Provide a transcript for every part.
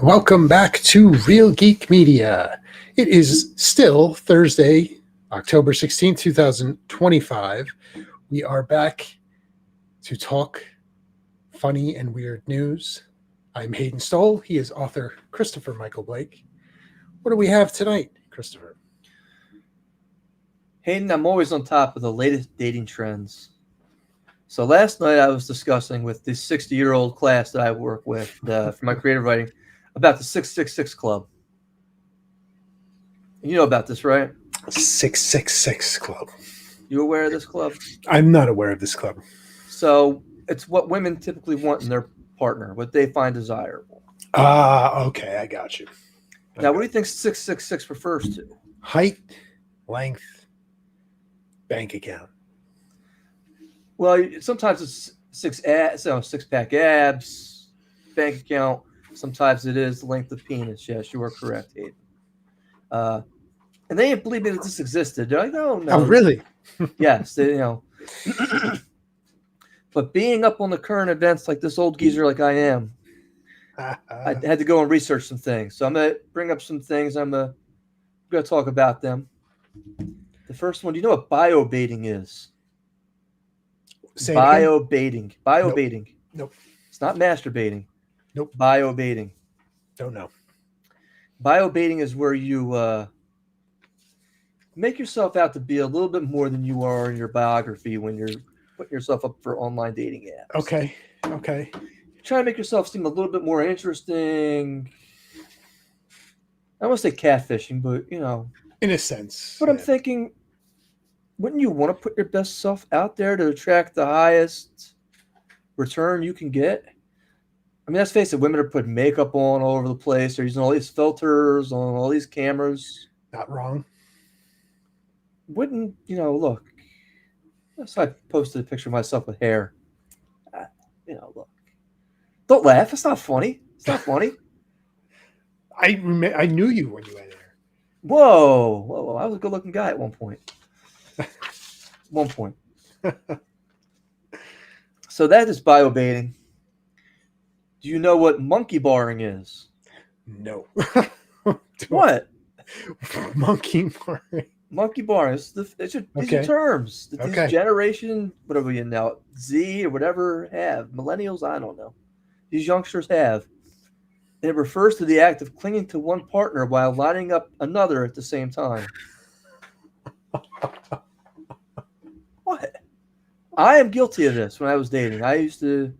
Welcome back to Real Geek Media. It is still Thursday, October 16th, 2025. We are back to talk funny and weird news. I'm Hayden Stoll. He is author Christopher Michael Blake. What do we have tonight, Christopher? Hayden, I'm always on top of the latest dating trends. So last night I was discussing with the 60-year-old class that I work with for my creative writing about the 666 Club. You know about this, right? 666 Club. You aware of this club? I'm not aware of this club. So it's what women typically want in their partner, what they find desirable. Okay, I got you. Now, what do you think 666 refers to? Height, length, bank account. Well, sometimes it's six-pack abs, bank account. Sometimes it is length of penis. Yes, you are correct, Hayden. And they didn't believe me that this existed. They're like, no. Oh, really? Yes, But being up on the current events like this old geezer like I am, I had to go and research some things. So I'm going to bring up some things. I'm going to talk about them. The first one, do you know what bio-baiting is? Bio-baiting. Bio-baiting. Nope. It's not masturbating. Nope. Bio-baiting. Don't know. Bio-baiting is where you make yourself out to be a little bit more than you are in your biography when you're putting yourself up for online dating apps. Okay. You're trying to make yourself seem a little bit more interesting. I don't want to say catfishing, but in a sense. But I'm thinking, wouldn't you want to put your best self out there to attract the highest return you can get? I mean, let's face it, women are putting makeup on all over the place. They're using all these filters on all these cameras. Not wrong. Wouldn't, look. So I posted a picture of myself with hair. Look. Don't laugh. It's not funny. It's not funny. I knew you when you had hair. Whoa. I was a good-looking guy at one point. So that is bio-baiting. Do you know what monkey barring is? No. What? Monkey barring. Monkey barring. These are terms that these generation, what are we in now, Z or whatever, have. Millennials, I don't know. These youngsters have. And it refers to the act of clinging to one partner while lining up another at the same time. What? I am guilty of this when I was dating. I used to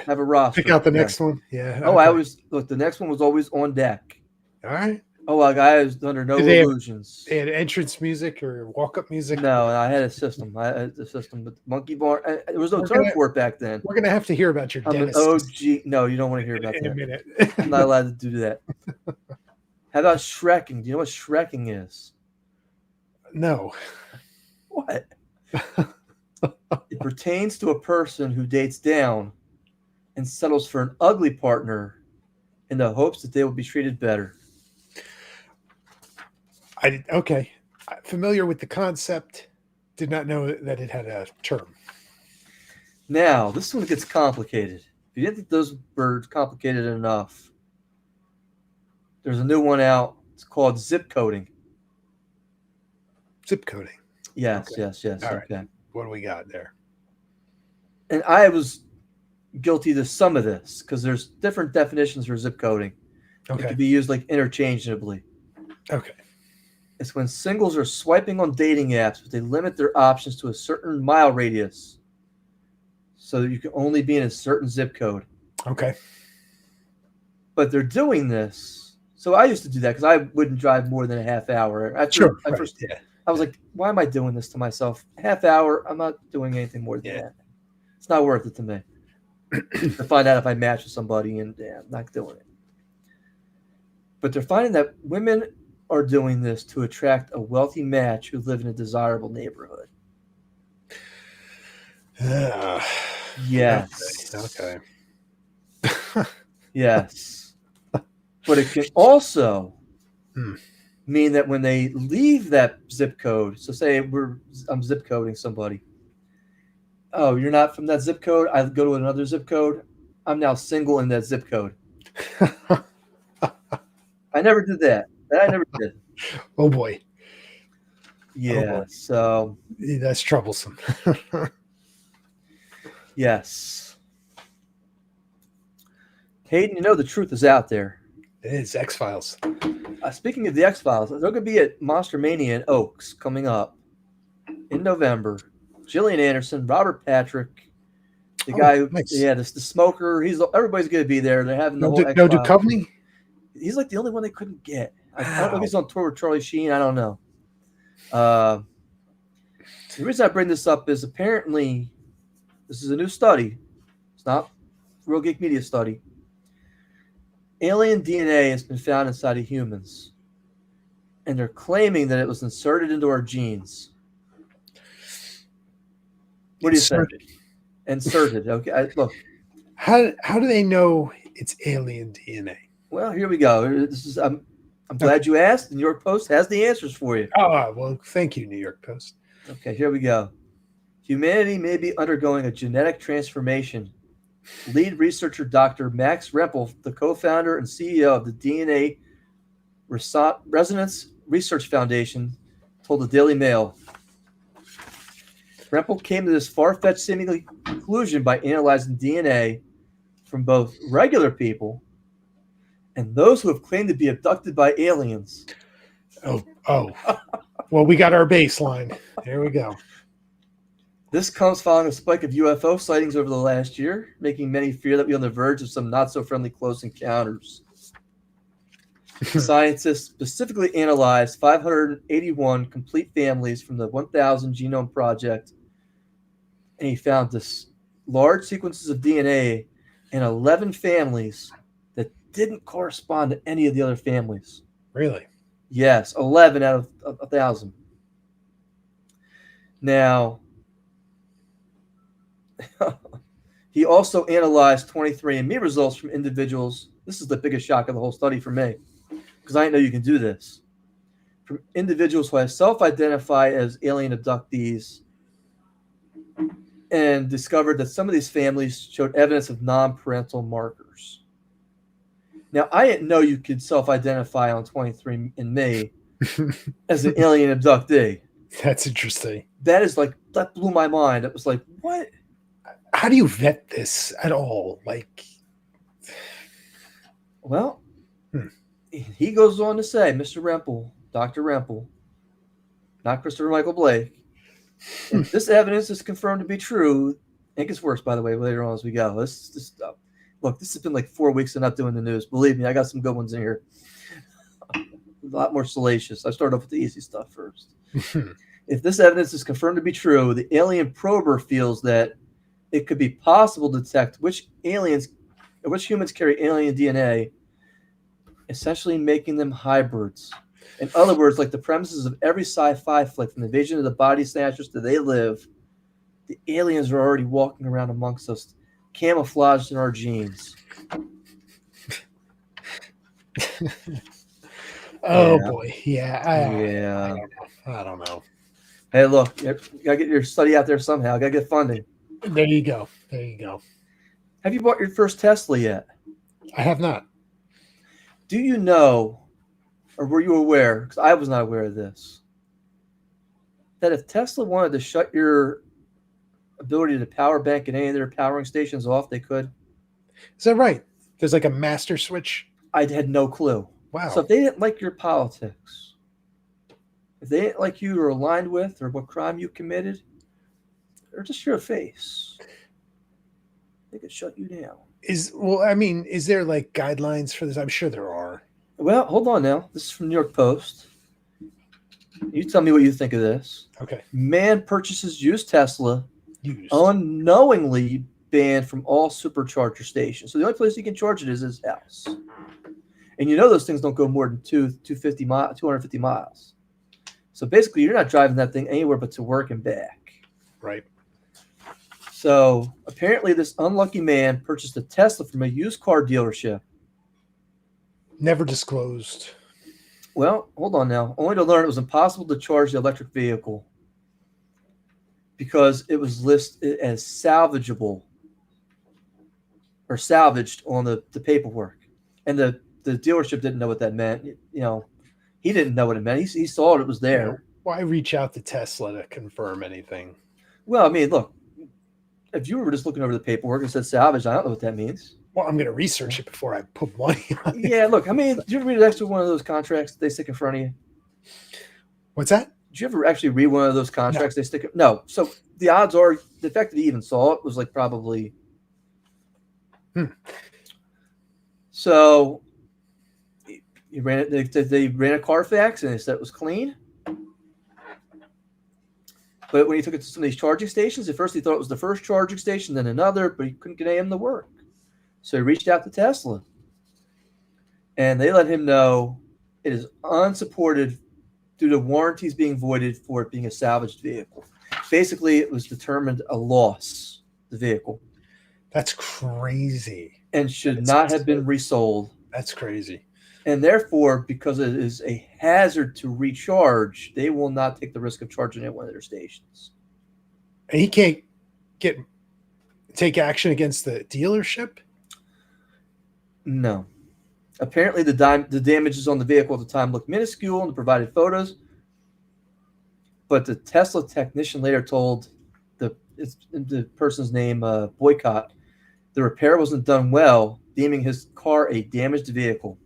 have a roster. Pick out the next one. Yeah. Oh, okay. The next one was always on deck. All right. Oh, I was under no illusions. They had entrance music or walk-up music? No, I had a system. But monkey bar, there was no term for it back then. We're going to have to hear about your dentist. I'm an OG. No, you don't want to hear about that. In a minute. I'm not allowed to do that. How about shrekking? Do you know what shrekking is? No. What? It pertains to a person who dates down and settles for an ugly partner in the hopes that they will be treated better. Okay. Familiar with the concept. Did not know that it had a term. Now, this one gets complicated. If you didn't think those were complicated enough, there's a new one out. It's called zip coding. Zip coding. Yes. All okay. Right. What do we got there? And I was guilty to some of this because there's different definitions for zip coding. Okay. It can be used like interchangeably. Okay. It's when singles are swiping on dating apps, but they limit their options to a certain mile radius so that you can only be in a certain zip code. Okay. But they're doing this. So I used to do that because I wouldn't drive more than a half hour. I was like, why am I doing this to myself? Half hour, I'm not doing anything more than that. It's not worth it to me to find out if I match with somebody, and I'm not doing it. But they're finding that women are doing this to attract a wealthy match who live in a desirable neighborhood. Yes. Okay. Yes. But it can also mean that when they leave that zip code, so say I'm zip coding somebody. Oh, you're not from that zip code? I go to another zip code. I'm now single in that zip code. I never did that. That I never did. Oh boy. Oh Yeah. boy. So That's troublesome. yes. Hayden, you know the truth is out there. It is X-Files. Speaking of the X-Files, they're going to be at Monster Mania in Oaks coming up in November. Gillian Anderson, Robert Patrick, the guy who, nice. the smoker. Everybody's going to be there. They're having the whole No Duchovny? He's like the only one they couldn't get. I don't know if he's on tour with Charlie Sheen. I don't know. The reason I bring this up is apparently this is a new study. It's not Real Geek Media study. Alien DNA has been found inside of humans, and they're claiming that it was inserted into our genes. What do you think? Inserted. Okay, look. How do they know it's alien DNA? Well, here we go. This is I'm glad you asked. The New York Post has the answers for you. Oh, well, thank you, New York Post. Okay, here we go. Humanity may be undergoing a genetic transformation. Lead researcher Dr. Max Rempel, the co-founder and CEO of the DNA Resonance Research Foundation, told the Daily Mail. Rempel came to this far-fetched seemingly conclusion by analyzing DNA from both regular people and those who have claimed to be abducted by aliens. Oh. Well, we got our baseline. There we go. This comes following a spike of UFO sightings over the last year, making many fear that we're on the verge of some not-so-friendly close encounters. Scientists specifically analyzed 581 complete families from the 1000 Genome Project, and he found this large sequences of DNA in 11 families that didn't correspond to any of the other families. Really? Yes, 11 out of 1,000. Now, he also analyzed 23andMe results from individuals. This is the biggest shock of the whole study for me, because I didn't know you can do this. From individuals who have self-identified as alien abductees, and discovered that some of these families showed evidence of non-parental markers. Now, I didn't know you could self-identify on 23andMe as an alien abductee. That's interesting. That blew my mind. It was like, what? How do you vet this at all? Well, he goes on to say, Mr. Rempel, Dr. Rempel, not Christopher Michael Blake, if this evidence is confirmed to be true, it gets worse, by the way, later on as we go. Look, this has been like 4 weeks of not doing the news. Believe me, I got some good ones in here. A lot more salacious. I started off with the easy stuff first. If this evidence is confirmed to be true, the alien prober feels that it could be possible to detect which humans carry alien DNA, essentially making them hybrids. In other words, like the premises of every sci-fi flick, from the Invasion of the Body Snatchers to They Live, the aliens are already walking around amongst us, camouflaged in our genes. Boy. Yeah. I don't know. Hey, look, you gotta get your study out there somehow. Gotta get funding. There you go. Have you bought your first Tesla yet? I have not. Do you know, or were you aware, because I was not aware of this, that if Tesla wanted to shut your ability to power bank at any of their powering stations off, they could? Is that right? There's like a master switch? I had no clue. Wow. So if they didn't like your politics, if they didn't like you or aligned with, or what crime you committed, or just your face, they could shut you down. Is there like guidelines for this? I'm sure there are. Well, hold on now. This is from New York Post. You tell me what you think of this. Okay. Man purchases used Tesla, unknowingly banned from all supercharger stations. So the only place you can charge it is his house. And you know those things don't go more than 250 miles. So basically, you're not driving that thing anywhere but to work and back. Right. So apparently this unlucky man purchased a Tesla from a used car dealership. Never disclosed. Well, hold on now. Only to learn it was impossible to charge the electric vehicle because it was listed as salvageable or salvaged on the paperwork. And the the dealership didn't know what that meant. He didn't know what it meant. He saw it was there. Why reach out to Tesla to confirm anything? Well, I mean, look, if you were just looking over the paperwork and said salvage, I don't know what that means. Well, I'm going to research it before I put money on it. Yeah, look, I mean, did you ever read an extra one of those contracts they stick in front of you? What's that? Did you ever actually read one of those contracts they stick? No. So the odds are the fact that he even saw it was like probably. So he ran it. They ran a Carfax and they said it was clean. But when he took it to some of these charging stations, at first he thought it was the first charging station, then another, but he couldn't get AM to work. So he reached out to Tesla. And they let him know it is unsupported due to warranties being voided for it being a salvaged vehicle. Basically, it was determined a loss, the vehicle. That's crazy. And should not have been resold. That's crazy. And therefore, because it is a hazard to recharge, they will not take the risk of charging at one of their stations. And he can't take action against the dealership? No. Apparently, the damages on the vehicle at the time looked minuscule in the provided photos. But the Tesla technician later told the person's name, Boycott, the repair wasn't done well, deeming his car a damaged vehicle.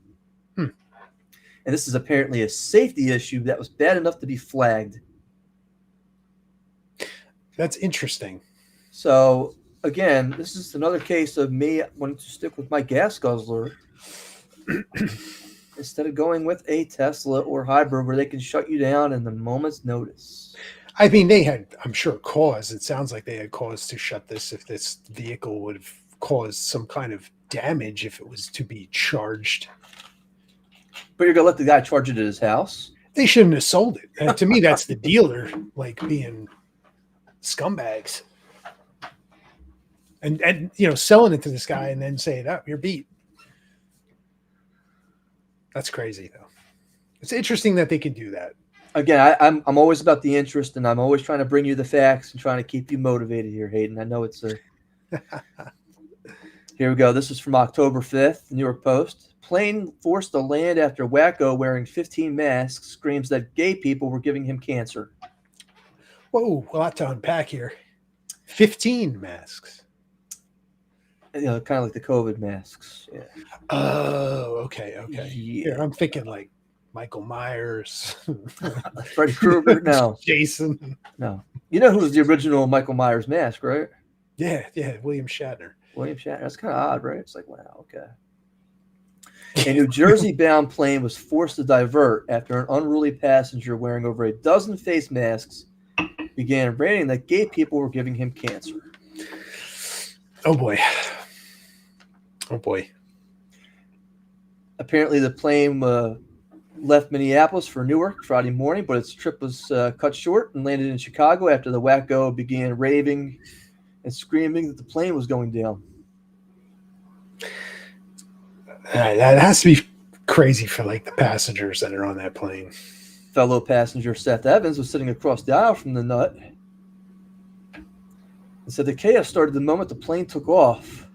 And this is apparently a safety issue that was bad enough to be flagged. That's interesting. So, again, this is another case of me wanting to stick with my gas guzzler instead of going with a Tesla or hybrid where they can shut you down in the moment's notice. I mean, they had, I'm sure, cause. It sounds like they had cause to shut this if this vehicle would have caused some kind of damage if it was to be charged. But you're going to let the guy charge it at his house? They shouldn't have sold it. And to me, that's the dealer, like, being scumbags. And selling it to this guy and then saying, oh, you're beat. That's crazy, though. It's interesting that they can do that. Again, I'm always about the interest, and I'm always trying to bring you the facts and trying to keep you motivated here, Hayden. I know it's a... Here we go. This is from October 5th, New York Post. Plane forced to land after wacko wearing 15 masks screams that gay people were giving him cancer. Whoa, a lot to unpack here. 15 masks. Kind of like the COVID masks. Yeah. Oh, okay. Yeah. Here, I'm thinking like Michael Myers. Freddy Krueger? No. Jason. No. You know who was the original Michael Myers mask, right? Yeah, William Shatner. William Shatner. That's kind of odd, right? It's like, wow, okay. A New Jersey-bound plane was forced to divert after an unruly passenger wearing over a dozen face masks began ranting that gay people were giving him cancer. Oh, boy. Apparently, the plane left Minneapolis for Newark Friday morning, but its trip was cut short and landed in Chicago after the wacko began raving and screaming that the plane was going down. That has to be crazy for like the passengers that are on that plane. Fellow passenger Seth Evans was sitting across the aisle from the nut and said the chaos started the moment the plane took off,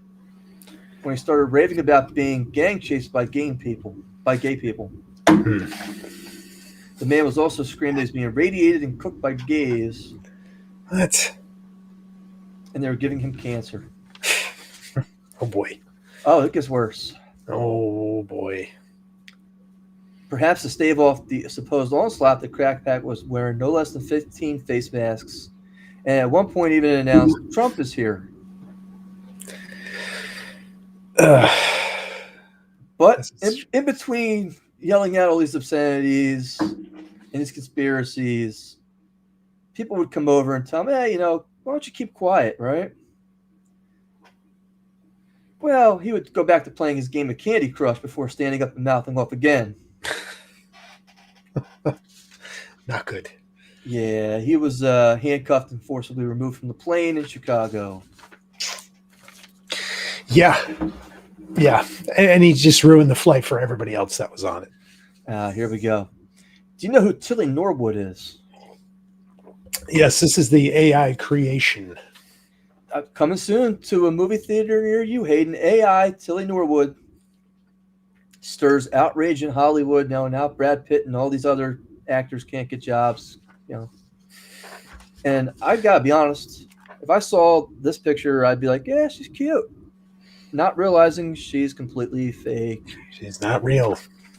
when he started raving about being gang chased by gay people. The man was also screaming that he's being radiated and cooked by gays. What? And they were giving him cancer. Oh, boy. Oh, it gets worse. Oh, boy. Perhaps to stave off the supposed onslaught, the crackpot was wearing no less than 15 face masks, and at one point even announced, Trump is here. But in between yelling out all these obscenities and these conspiracies, people would come over and tell me, hey, why don't you keep quiet, right? Well, he would go back to playing his game of Candy Crush before standing up and mouthing off again. Not good. Yeah, he was handcuffed and forcibly removed from the plane in Chicago. Yeah. And he just ruined the flight for everybody else that was on it. Here we go. Do you know who Tilly Norwood is? Yes, this is the AI creation. Coming soon to a movie theater near you, Hayden. AI, Tilly Norwood. stirs outrage in Hollywood now Brad Pitt and all these other actors can't get jobs, you know. And I gotta be honest, if I saw this picture, I'd be like, yeah, she's cute. Not realizing she's completely fake. She's not real.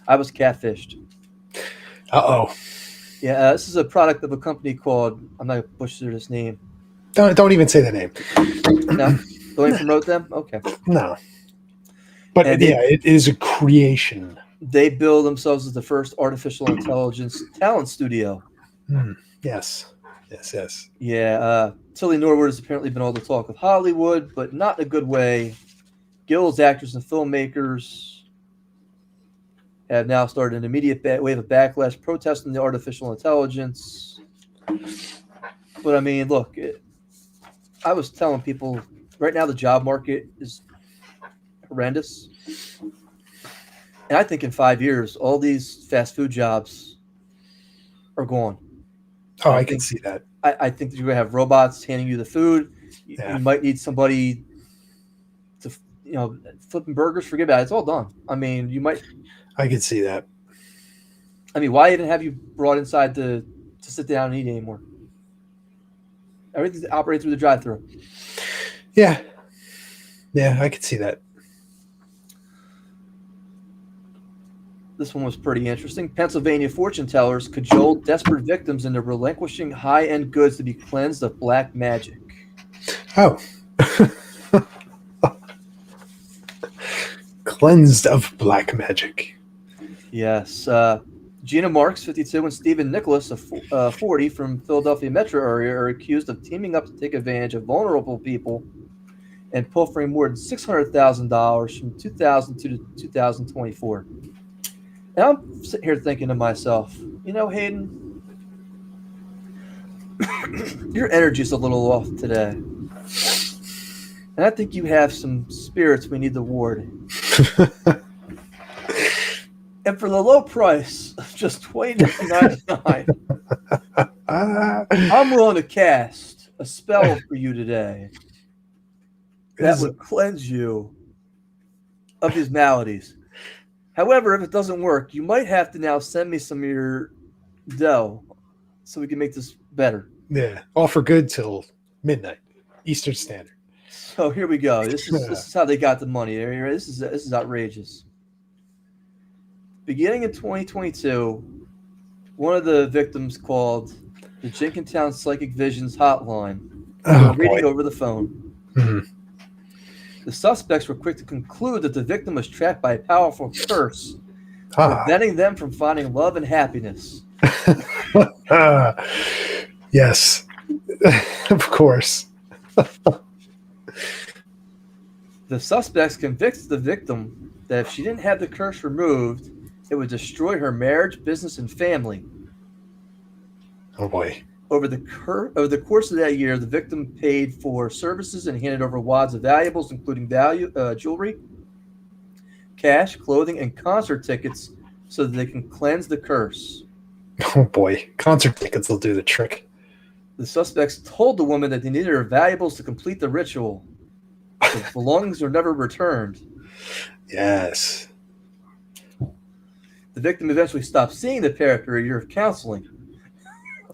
I was catfished. Uh-oh. Yeah, this is a product of a company called, I'm not going to butcher this name. Don't even say the name. No? Don't even promote them? Okay. No. But it is a creation. They bill themselves as the first artificial intelligence talent studio. Yes. Yes. Yeah, Tilly Norwood has apparently been all the talk of Hollywood, but not in a good way. Guilds, actors, and filmmakers have now started an immediate wave of backlash protesting the artificial intelligence. But I mean, look, I was telling people right now the job market is horrendous. And I think in 5 years, all these fast food jobs are gone. Oh, I can see that. I think that you're going to have robots handing you the food. Yeah. You might need somebody to, flipping burgers. Forget about it. It's all done. I mean, you might. I can see that. I mean, why even have you brought inside to sit down and eat anymore? Everything's operated through the drive-thru. Yeah. Yeah, I can see that. This one was pretty interesting. Pennsylvania fortune tellers cajoled desperate victims into relinquishing high-end goods to be cleansed of black magic. Oh. Cleansed of black magic. Yes. Gina Marks, 52, and Stephen Nicholas, 40, from Philadelphia metro area, are accused of teaming up to take advantage of vulnerable people and pilfering more than $600,000 from 2002 to 2024. And I'm sitting here thinking to myself, Hayden, your energy's a little off today. And I think you have some spirits we need to ward. And for the low price of just $29.99, I'm willing to cast a spell for you today that would cleanse you of these maladies. However, if it doesn't work, you might have to now send me some of your dough so we can make this better. Yeah, all for good till midnight, Eastern Standard. So here we go. This is how they got the money. This is outrageous. Beginning in 2022, one of the victims called the Jenkintown Psychic Visions hotline, reading over the phone. Mm-hmm. The suspects were quick to conclude that the victim was trapped by a powerful curse, preventing them from finding love and happiness. Yes, of course. The suspects convinced the victim that if she didn't have the curse removed, it would destroy her marriage, business, and family. Oh boy. Over the course of that year, the victim paid for services and handed over wads of valuables, including jewelry, cash, clothing, and concert tickets so that they can cleanse the curse. Oh boy. Concert tickets will do the trick. The suspects told the woman that they needed her valuables to complete the ritual. The belongings were never returned. Yes. The victim eventually stopped seeing the pair after a year of counseling.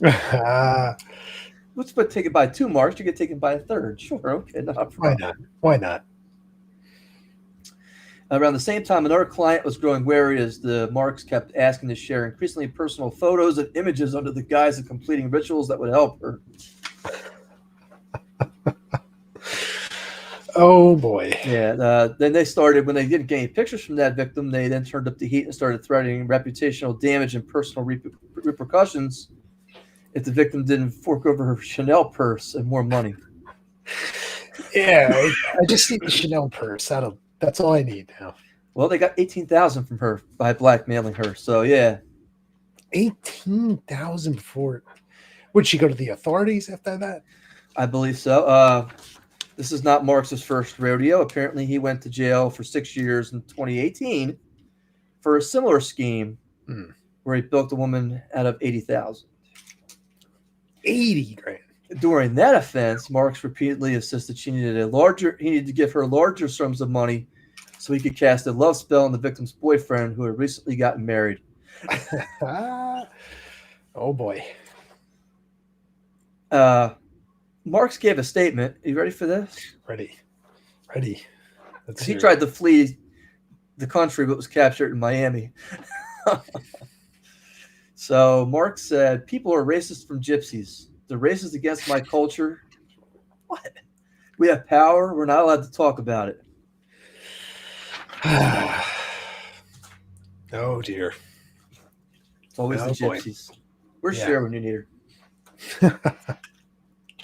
Let's take it by 2 marks. You get taken by a third. Sure, okay, not a problem. Why not? Around the same time, another client was growing wary as the Marks kept asking to share increasingly personal photos and images under the guise of completing rituals that would help her. Oh boy. Yeah. Then they started, when they didn't get any pictures from that victim, they then turned up the heat and started threatening reputational damage and personal repercussions if the victim didn't fork over her Chanel purse and more money. Yeah, I just need the Chanel purse. That's all I need now. Well, they got $18,000 from her by blackmailing her. So yeah, $18,000 before. Would she go to the authorities after that? I believe so. This is not Marks' first rodeo. Apparently, he went to jail for 6 years in 2018 for a similar scheme where he bilked a woman out of $80,000. $80,000. During that offense, Marks repeatedly insisted he needed to give her larger sums of money so he could cast a love spell on the victim's boyfriend who had recently gotten married. Oh boy. Marks gave a statement. Are you ready for this? Ready. He tried to flee the country but was captured in Miami. So Marks said, "People are racist from gypsies. They're racist against my culture. What? We have power. We're not allowed to talk about it." Oh dear. It's always the gypsies. Where's Cher when you need her?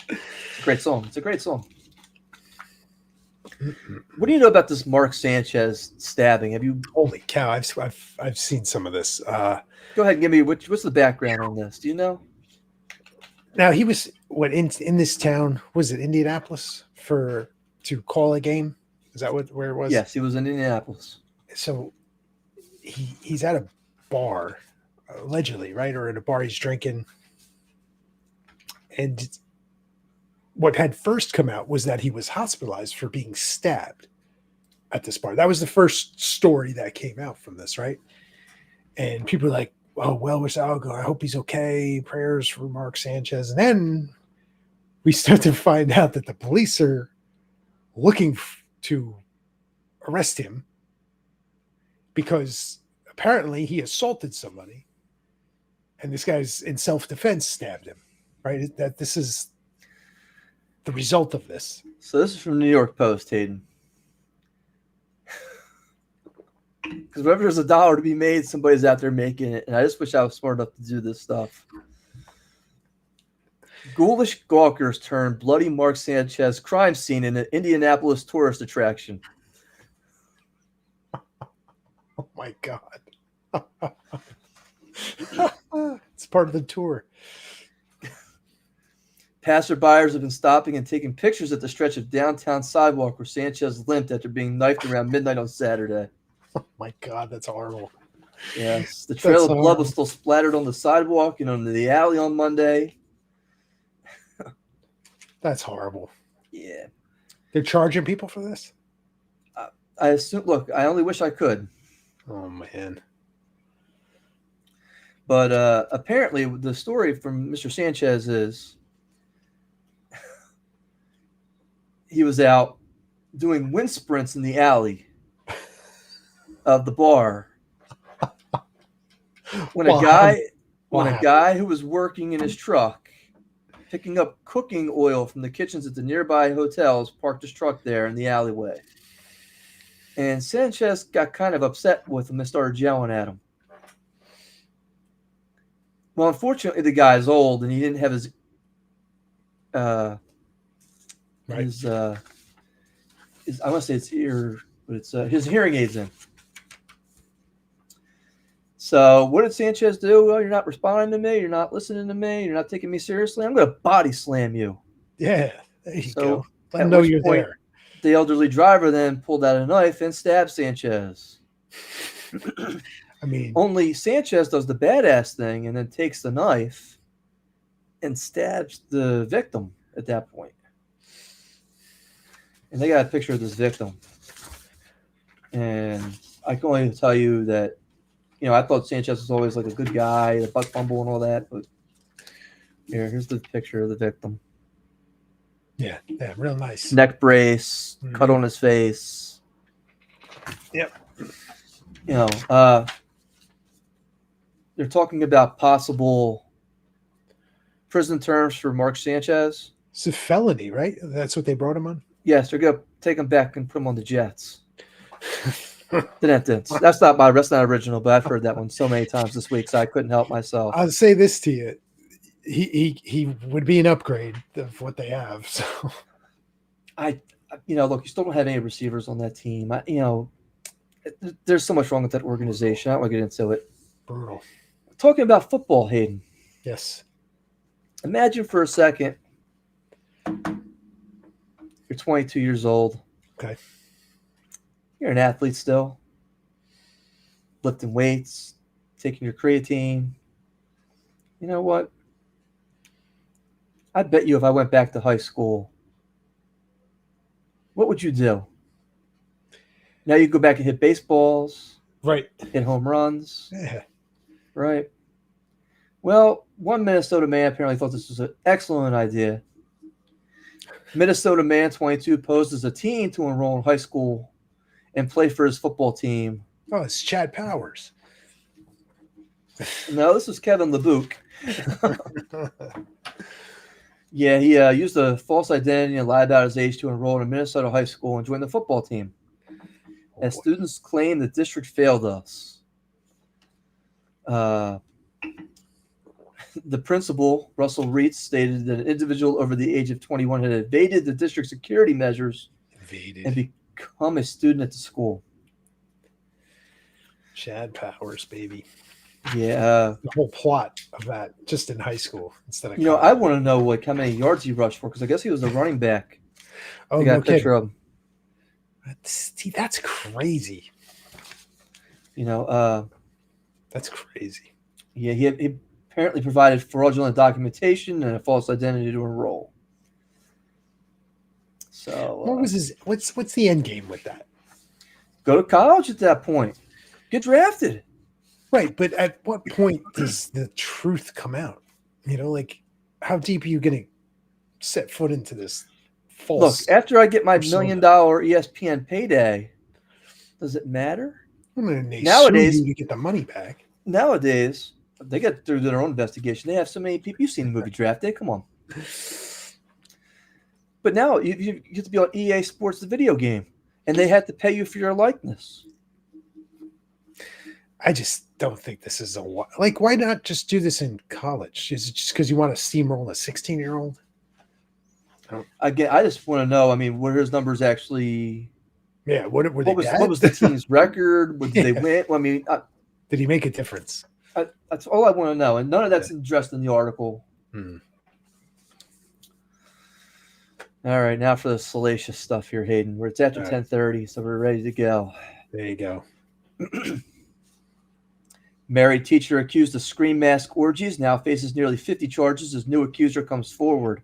It's a great song. It's a great song. What do you know about this Mark Sanchez stabbing? Have you? Holy cow! I've seen some of this. Go ahead and give me what's the background on this? Do you know? Now he was in this town? Was it Indianapolis to call a game? Is that where it was? Yes, he was in Indianapolis. So he's at a bar, allegedly, right? Or at a bar he's drinking. And what had first come out was that he was hospitalized for being stabbed at this bar. That was the first story that came out from this, right? And people were like, "Oh, well, I hope he's okay. Prayers for Mark Sanchez." And then we start to find out that the police are looking to arrest him because apparently he assaulted somebody, and this guy's in self-defense stabbed him. Right? That this is the result of this. So this is from New York Post, Hayden. Because whenever there's a dollar to be made, somebody's out there making it. And I just wish I was smart enough to do this stuff. Ghoulish gawkers turn bloody Mark Sanchez crime scene in an Indianapolis tourist attraction. Oh my God. It's part of the tour. Passerbyers have been stopping and taking pictures at the stretch of downtown sidewalk where Sanchez limped after being knifed around midnight on Saturday. Oh my God, that's horrible. Yes, the trail of blood was still splattered on the sidewalk and on the alley on Monday. That's horrible. Yeah. They're charging people for this? I assume, look, I only wish I could. Oh, man. But apparently the story from Mr. Sanchez is he was out doing wind sprints in the alley of the bar when a guy who was working in his truck picking up cooking oil from the kitchens at the nearby hotels parked his truck there in the alleyway. And Sanchez got kind of upset with him and started yelling at him. Well, unfortunately, the guy's old and he didn't have his I want to say it's ear, but it's his hearing aids in. So what did Sanchez do? Well, you're not responding to me. You're not listening to me. You're not taking me seriously. I'm going to body slam you. Yeah, there you go. Let him know you're there. The elderly driver then pulled out a knife and stabbed Sanchez. I mean, only Sanchez does the badass thing and then takes the knife and stabs the victim at that point. And they got a picture of this victim. And I can only tell you that, I thought Sanchez was always like a good guy, the butt fumble and all that. But here's the picture of the victim. Yeah, real nice. Neck brace, cut on his face. Yep. They're talking about possible prison terms for Mark Sanchez. It's a felony, right? That's what they brought him on? Yes, they're going to take him back and put him on the Jets. That's not original, but I've heard that one so many times this week, so I couldn't help myself. I'll say this to you. He would be an upgrade of what they have. So look, you still don't have any receivers on that team. There's so much wrong with that organization. I don't want to get into it. Brutal. Talking about football, Hayden. Yes. Imagine for a second you're 22 years old. Okay. You're an athlete still, lifting weights, taking your creatine. You know what? I bet you if I went back to high school, what would you do? Now you go back and hit baseballs, Right. hit home runs. Yeah. Right. Well, one Minnesota man apparently thought this was an excellent idea. Minnesota man 22 posed as a teen to enroll in high school and play for his football team. Oh, it's Chad Powers. No, this was Kevin LeBouk. Yeah, he used a false identity and lied about his age to enroll in a Minnesota high school and join the football team. As students claim the district failed us. The principal, Russell Reitz, stated that an individual over the age of 21 had evaded the district security measures and become a student at the school. Chad Powers, baby. Yeah. The whole plot of that just in high school instead of I want to know like how many yards he rushed for because I guess he was the running back. Oh, I got a picture of him. See, that's crazy. That's crazy. Yeah, he apparently provided fraudulent documentation and a false identity to enroll. So what was what's the end game with that? Go to college at that point. Get drafted. Right, but at what point does the truth come out? Like how deep are you going to set foot into this false? Look, after I get my $1 million ESPN payday, does it matter? Nowadays, you get the money back. Nowadays, they get through their own investigation. They have so many people. You've seen the movie Draft Day. Come on. But now you get to be on EA Sports, the video game, and they have to pay you for your likeness. I just don't think this is why not just do this in college? Is it just because you want to steamroll a 16-year-old? Again, I just want to know. I mean, were his numbers actually? Yeah. What was the team's record? Did they win? Well, I mean, did he make a difference? That's all I want to know, and none of that's addressed in the article. All right, now for the salacious stuff here, Hayden. It's after 10:30, so we're ready to go. There you go. Married teacher accused of screen mask orgies now faces nearly 50 charges as new accuser comes forward.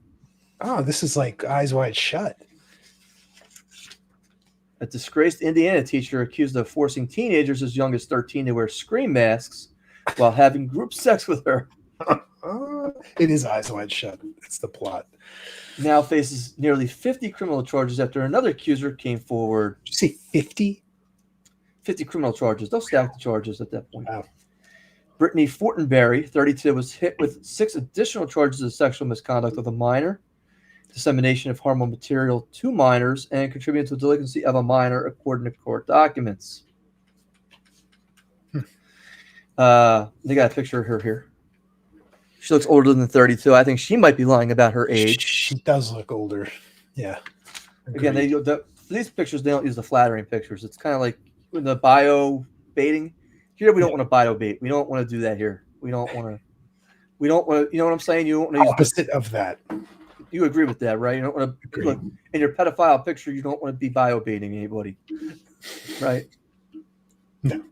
Oh, this is like Eyes Wide Shut. A disgraced Indiana teacher accused of forcing teenagers as young as 13 to wear screen masks while having group sex with her. It is Eyes Wide Shut. It's the plot. Now faces nearly 50 criminal charges after another accuser came forward. Did you say 50? 50 criminal charges. They'll stack the charges at that point. Wow. Brittany Fortenberry, 32, was hit with 6 additional charges of sexual misconduct with a minor, dissemination of harmful material to minors, and contributing to the delinquency of a minor, according to court documents. They got a picture of her here. She looks older than 32. I think she might be lying about her age. She does look older. Yeah. Agreed. Again, for these pictures, they don't use the flattering pictures. It's kind of like in the bio baiting. Here, we don't want to bio bait. We don't want to do that here. We don't want to. You know what I'm saying? You don't want to use opposite of that. You agree with that, right? You don't want to look in your pedophile picture. You don't want to be bio baiting anybody, right? No.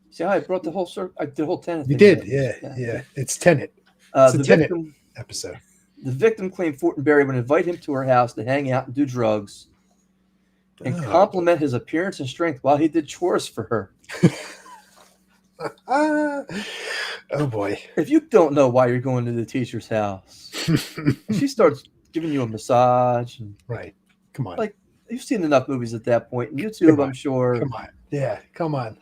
See how I brought the whole circle? I did the whole Tenet. You did, yeah. It's Tenet. It's a Tenet episode. The victim claimed Fortenberry would invite him to her house to hang out and do drugs, and compliment his appearance and strength while he did chores for her. Oh boy! If you don't know why you're going to the teacher's house, she starts giving you a massage. Right. Come on. Like, you've seen enough movies at that point. And YouTube, I'm sure. Come on. Yeah, come on.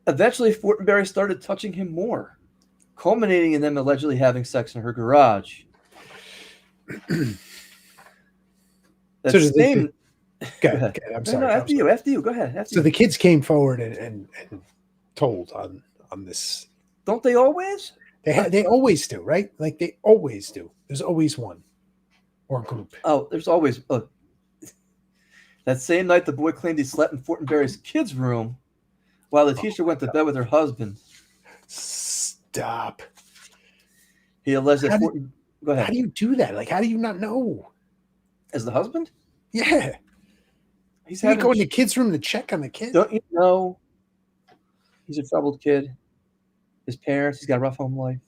Eventually, Fortenberry started touching him more, culminating in them allegedly having sex in her garage. Go ahead. I'm sorry. No, after you. Go ahead. So the kids came forward and told on this. Don't they always? They always do, right? Like they always do. There's always one or group. Oh, there's always. That same night, the boy claimed he slept in Fortenberry's kids' room while the teacher went to bed with her husband. Stop. He alleged that Go ahead. How do you do that? Like, how do you not know? As the husband? Yeah. He's going to the kids' room to check on the kid. Don't you know he's a troubled kid? His parents, he's got a rough home life.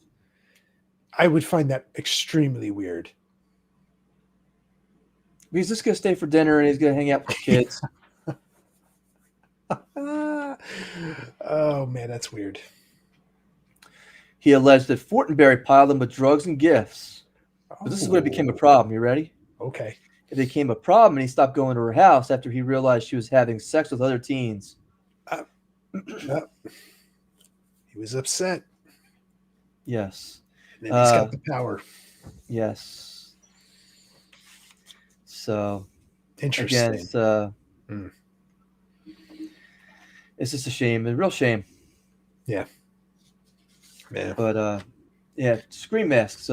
I would find that extremely weird. He's just going to stay for dinner and he's going to hang out with the kids. Oh man, that's weird. He alleged that Fortenberry piled him with drugs and gifts. But this is when it became a problem. You ready? Okay. It became a problem, and he stopped going to her house after he realized she was having sex with other teens. He was upset. Yes. And then he's got the power. Yes. So, interesting. Again, it's just a shame, a real shame. Yeah. Yeah. But yeah, scream masks.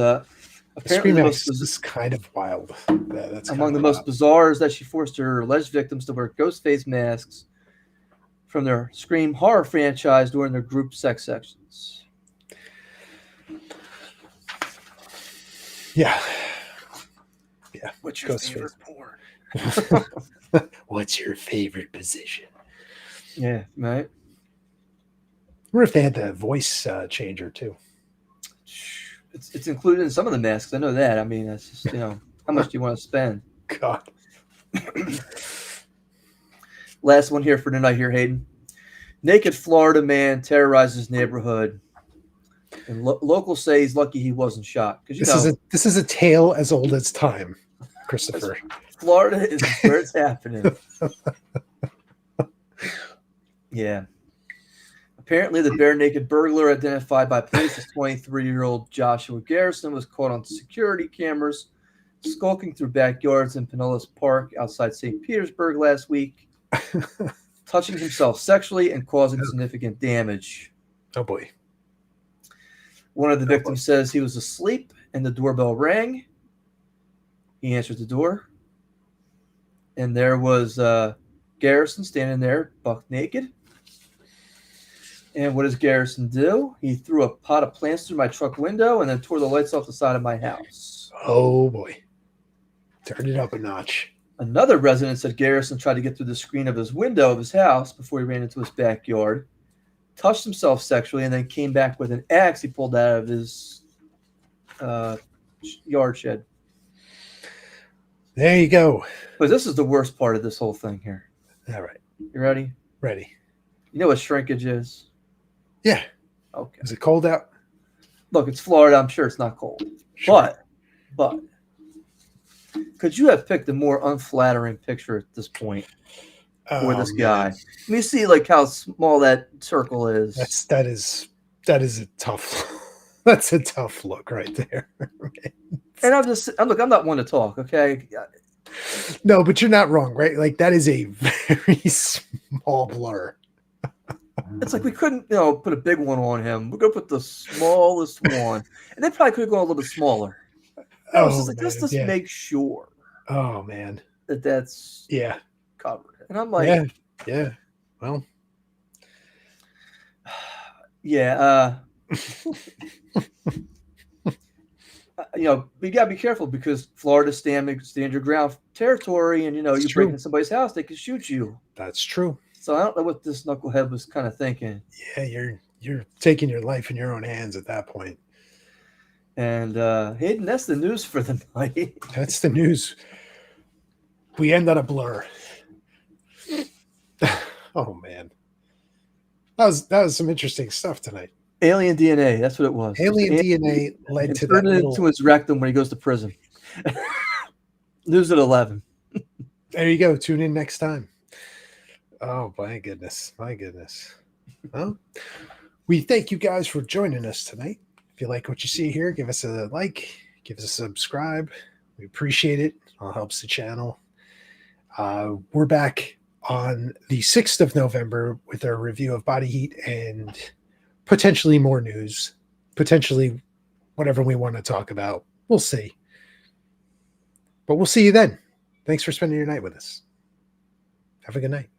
Apparently, the most is kind of wild. That's among the most bizarre is that she forced her alleged victims to wear ghost face masks from their Scream horror franchise during their group sex sections. Yeah. Yeah. What's your favorite porn? What's your favorite position? Yeah, right. I wonder if they had the voice changer too. It's included in some of the masks. I know that. I mean, that's just, how much do you want to spend? God. Last one here for tonight here, Hayden. Naked Florida man terrorizes neighborhood. And locals say he's lucky he wasn't shot. Because this is a tale as old as time, Christopher. Florida is where it's happening. Yeah. Apparently, the bare-naked burglar identified by police as 23-year-old Joshua Garrison was caught on security cameras skulking through backyards in Pinellas Park outside St. Petersburg last week, touching himself sexually and causing significant damage. Oh, boy. One of the victims says he was asleep and the doorbell rang. He answered the door. And there was Garrison standing there, buck naked. And what does Garrison do? He threw a pot of plants through my truck window and then tore the lights off the side of my house. Oh, boy. Turned it up a notch. Another resident said Garrison tried to get through the screen of his window of his house before he ran into his backyard, touched himself sexually, and then came back with an axe he pulled out of his yard shed. There you go. But this is the worst part of this whole thing here. All right. You ready? Ready. You know what shrinkage is? Yeah. Okay. Is it cold out? Look, it's Florida. I'm sure it's not cold. Sure. But could you have picked a more unflattering picture at this point for this guy? Let me see how small that circle is. That is a tough that's a tough look right there. And I'm not one to talk, okay? No, but you're not wrong, right? That is a very small blur. It's we couldn't, put a big one on him. We're gonna put the smallest one, and they probably could have gone a little bit smaller. I was just make sure. Oh man, that's covered. And I'm like, yeah. Well, yeah. We gotta be careful because Florida's stand your ground territory, and you break into somebody's house, they can shoot you. That's true. So I don't know what this knucklehead was kind of thinking. Yeah, you're taking your life in your own hands at that point. And Hayden, that's the news for the night. That's the news. We end on a blur. Oh man, that was some interesting stuff tonight. Alien DNA, that's what it was. Alien DNA led to that. Turned it into his rectum when he goes to prison. News at 11. There you go. Tune in next time. Oh, my goodness. Well, we thank you guys for joining us tonight. If you like what you see here, give us a like, give us a subscribe. We appreciate it. It all helps the channel. We're back on the 6th of November with our review of Body Heat and potentially more news, potentially whatever we want to talk about. We'll see. But we'll see you then. Thanks for spending your night with us. Have a good night.